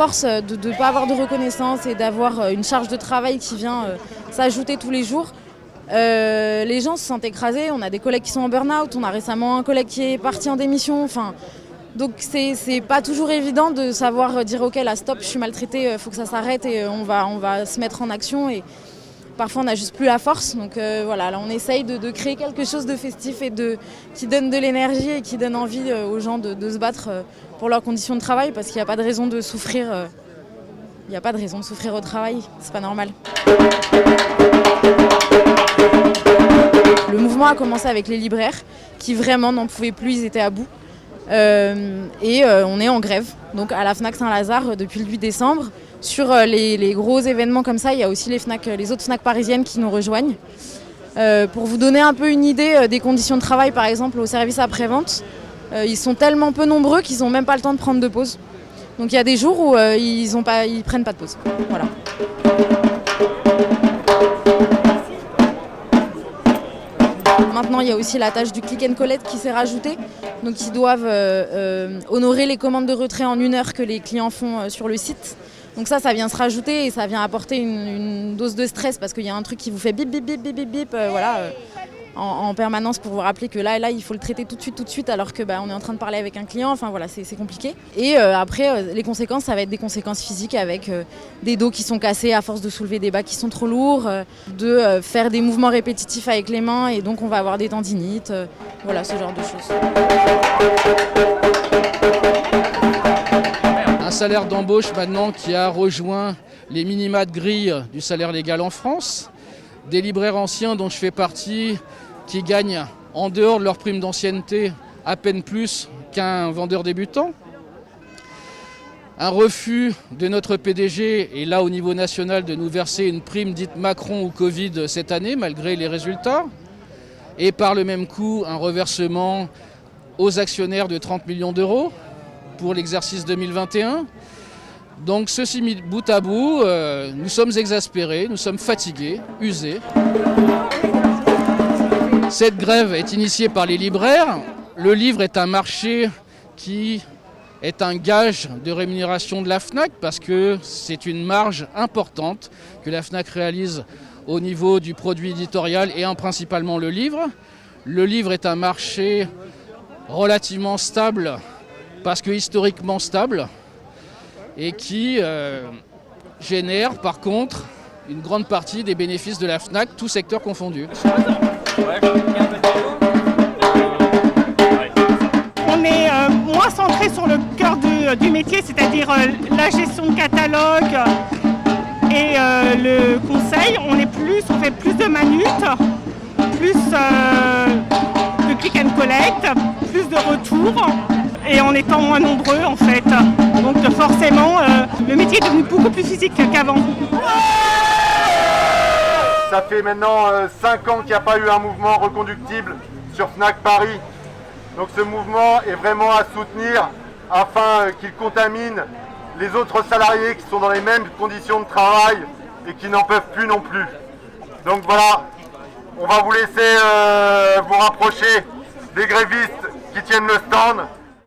force de ne pas avoir de reconnaissance et d'avoir une charge de travail qui vient s'ajouter tous les jours, les gens se sentent écrasés. On a des collègues qui sont en burn-out, on a récemment un collègue qui est parti en démission. Donc c'est pas toujours évident de savoir dire ok là stop, je suis maltraité, faut que ça s'arrête et on va se mettre en action. Et parfois on n'a juste plus la force. Donc voilà, là on essaye de créer quelque chose de festif et qui donne de l'énergie et qui donne envie aux gens de se battre pour leurs conditions de travail, parce qu'il n'y a pas de raison de souffrir. Il n'y a pas de raison de souffrir au travail, c'est pas normal. Le mouvement a commencé avec les libraires qui vraiment n'en pouvaient plus, ils étaient à bout. On est en grève, donc à la Fnac Saint-Lazare depuis le 8 décembre. Sur les gros événements comme ça, il y a aussi les autres Fnac parisiennes qui nous rejoignent. Pour vous donner un peu une idée des conditions de travail, par exemple au service après-vente, ils sont tellement peu nombreux qu'ils n'ont même pas le temps de prendre de pause. Donc il y a des jours où ils prennent pas de pause. Voilà. Maintenant, il y a aussi la tâche du click and collect qui s'est rajoutée. Donc ils doivent honorer les commandes de retrait en 1 heure que les clients font sur le site. Donc ça vient se rajouter et ça vient apporter une dose de stress, parce qu'il y a un truc qui vous fait bip bip bip bip bip bip en permanence pour vous rappeler que là il faut le traiter tout de suite alors que on est en train de parler avec un client. Enfin voilà, c'est compliqué. Et après les conséquences, ça va être des conséquences physiques avec des dos qui sont cassés à force de soulever des bacs qui sont trop lourds, de faire des mouvements répétitifs avec les mains, et donc on va avoir des tendinites, voilà, ce genre de choses. Un salaire d'embauche maintenant qui a rejoint les minima de grille du salaire légal en France. Des libraires anciens dont je fais partie qui gagnent en dehors de leur prime d'ancienneté à peine plus qu'un vendeur débutant. Un refus de notre PDG, et là au niveau national, de nous verser une prime dite Macron ou Covid cette année malgré les résultats. Et par le même coup, un reversement aux actionnaires de 30 millions d'euros pour l'exercice 2021. Donc ceci mis bout à bout, nous sommes exaspérés, nous sommes fatigués, usés. Cette grève est initiée par les libraires. Le livre est un marché qui est un gage de rémunération de la Fnac, parce que c'est une marge importante que la Fnac réalise au niveau du produit éditorial et principalement le livre. Le livre est un marché relativement stable, parce que historiquement stable, et qui génère par contre une grande partie des bénéfices de la Fnac, tout secteur confondu. On est moins centré sur le cœur du métier, c'est-à-dire la gestion de catalogue et le conseil. On fait plus de manutes, plus de click and collect, plus de retours, et en étant moins nombreux en fait. Donc forcément, le métier est devenu beaucoup plus physique qu'avant. Ça fait maintenant 5 ans qu'il n'y a pas eu un mouvement reconductible sur Fnac Paris. Donc ce mouvement est vraiment à soutenir afin qu'il contamine les autres salariés qui sont dans les mêmes conditions de travail et qui n'en peuvent plus non plus. Donc voilà, on va vous laisser vous rapprocher des grévistes qui tiennent le stand.